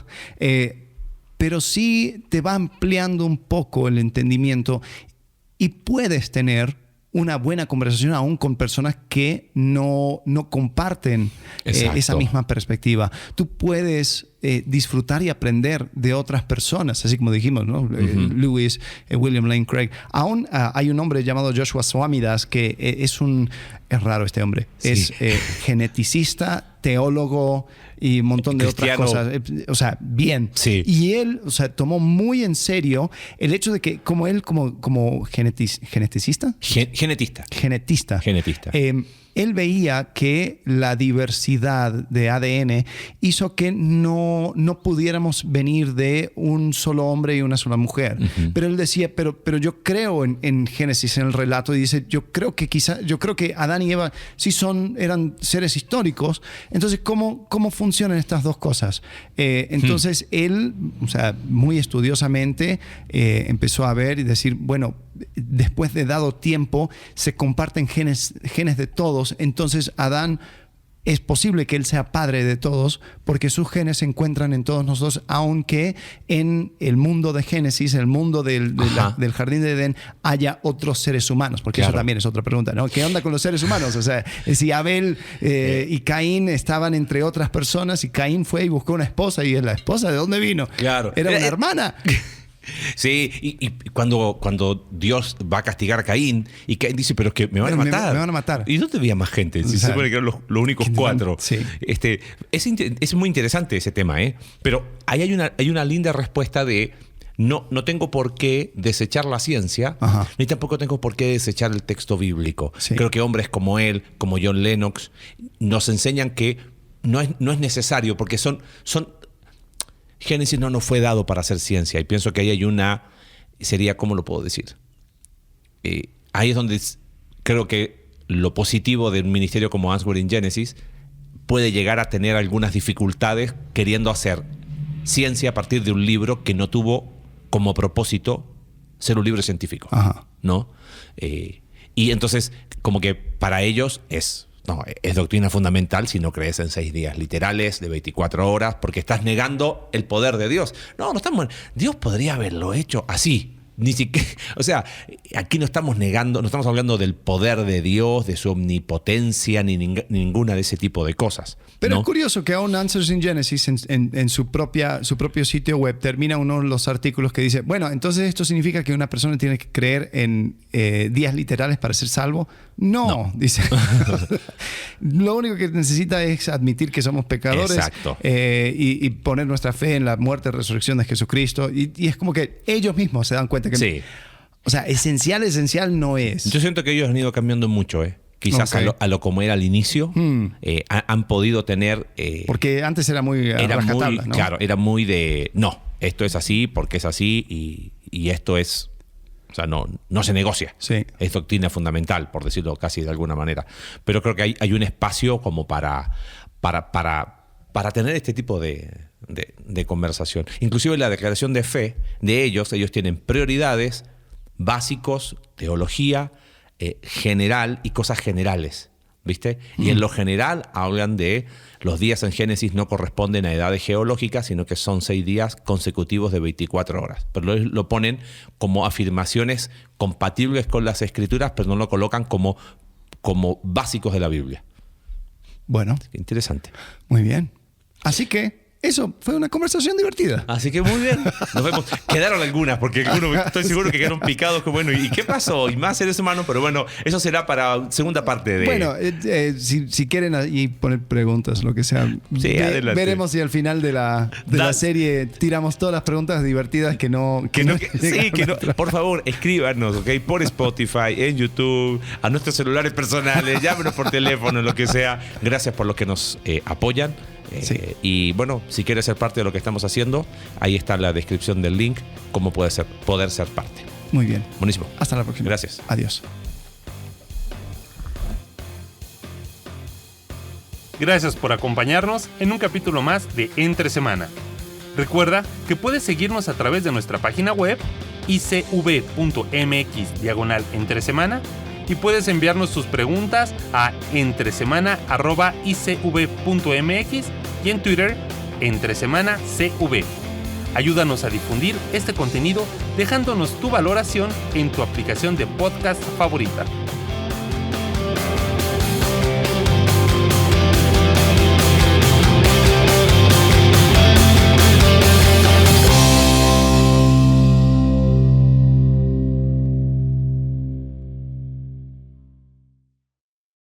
B: pero sí te va ampliando un poco el entendimiento y puedes tener una buena conversación aún con personas que no comparten esa misma perspectiva. Tú puedes disfrutar y aprender de otras personas, así como dijimos, ¿no? Lewis, William Lane Craig. Aún hay un hombre llamado Joshua Swamidass que es raro este hombre.
C: Sí.
B: Es geneticista, teólogo y un montón de
C: Cristiano.
B: otras cosas. O sea, bien.
C: Sí.
B: Y él, o sea, tomó muy en serio el hecho de que como geneticista,
C: Genetista.
B: él veía que la diversidad de ADN hizo que no pudiéramos venir de un solo hombre y una sola mujer. Pero él decía, pero yo creo en Génesis, en el relato, y dice, yo creo que Adán y Eva sí eran seres históricos. Entonces, ¿cómo funcionan estas dos cosas? Entonces, él, o sea, muy estudiosamente empezó a ver y decir, bueno, después de dado tiempo, se comparten genes de todos. Entonces, Adán es posible que él sea padre de todos porque sus genes se encuentran en todos nosotros, aunque en el mundo de Génesis, el mundo del jardín de Edén, haya otros seres humanos, porque eso también es otra pregunta, ¿no? ¿Qué onda con los seres humanos? O sea, si Abel y Caín estaban entre otras personas y Caín fue y buscó una esposa, y la esposa, ¿de dónde vino?
C: Claro.
B: Era una hermana.
C: Sí, y cuando Dios va a castigar a Caín, y Caín dice, pero es que me van a matar.
B: Me van a matar.
C: ¿Y dónde había más gente? Si se supone que eran los únicos 4.
B: Sí.
C: Es muy interesante ese tema, ¿eh? Pero ahí hay una linda respuesta de no tengo por qué desechar la ciencia, ni tampoco tengo por qué desechar el texto bíblico.
B: Sí.
C: Creo que hombres como él, como John Lennox, nos enseñan que no es necesario, porque Génesis no nos fue dado para hacer ciencia, y pienso que ahí hay sería, ¿cómo lo puedo decir? Ahí es donde creo que lo positivo de un ministerio como Answers in Genesis puede llegar a tener algunas dificultades queriendo hacer ciencia a partir de un libro que no tuvo como propósito ser un libro científico, ¿no? Y entonces, como que para ellos es doctrina fundamental si no crees en 6 días literales de 24 horas, porque estás negando el poder de Dios. No estamos. Dios podría haberlo hecho así. Ni siquiera, o sea, aquí no estamos negando, no estamos hablando del poder de Dios, de su omnipotencia, ni ninguna de ese tipo de cosas.
B: Pero es curioso que aún Answers in Genesis, en su propio sitio web, termina uno de los artículos que dice, bueno, entonces esto significa que una persona tiene que creer en días literales para ser salvo. No. Dice. Lo único que necesita es admitir que somos pecadores.
C: Exacto.
B: Y poner nuestra fe en la muerte y resurrección de Jesucristo. Y es como que ellos mismos se dan cuenta que...
C: Sí.
B: O sea, esencial no es.
C: Yo siento que ellos han ido cambiando mucho, Quizás a lo como era al inicio, han podido tener...
B: porque antes era muy rajatabla, ¿no?
C: Claro, era muy de... No, esto es así porque es así y esto es... O sea, no se negocia.
B: Sí.
C: Es doctrina fundamental, por decirlo casi de alguna manera. Pero creo que hay un espacio como para tener este tipo de conversación. Inclusive la declaración de fe de ellos tienen prioridades, básicos, teología, general y cosas generales, ¿viste? Y en lo general hablan de los días en Génesis no corresponden a edades geológicas, sino que son 6 días consecutivos de 24 horas. Pero lo ponen como afirmaciones compatibles con las Escrituras, pero no lo colocan como básicos de la Biblia.
B: Bueno.
C: Interesante.
B: Muy bien. Así que eso fue una conversación divertida.
C: Así que muy bien. Nos vemos. Quedaron algunas, porque algunos estoy seguro que quedaron picados. Que bueno, ¿y qué pasó? Y más seres humanos, pero bueno, eso será para segunda parte de...
B: Bueno, si quieren ahí poner preguntas, lo que sea.
C: Sí, adelante.
B: Veremos si al final de la serie tiramos todas las preguntas divertidas que no...
C: Por favor, escríbanos, ¿ok? Por Spotify, en YouTube, a nuestros celulares personales, llámenos por teléfono, lo que sea. Gracias por los que nos apoyan.
B: Sí.
C: Y bueno, si quieres ser parte de lo que estamos haciendo, ahí está la descripción del link, cómo poder ser parte.
B: Muy bien.
C: Buenísimo.
B: Hasta la próxima.
C: Gracias.
B: Adiós.
A: Gracias por acompañarnos en un capítulo más de Entre Semana. Recuerda que puedes seguirnos a través de nuestra página web icv.mx/entresemana y puedes enviarnos tus preguntas a entresemana@icv.mx y en Twitter @entresemanacv. Ayúdanos a difundir este contenido dejándonos tu valoración en tu aplicación de podcast favorita.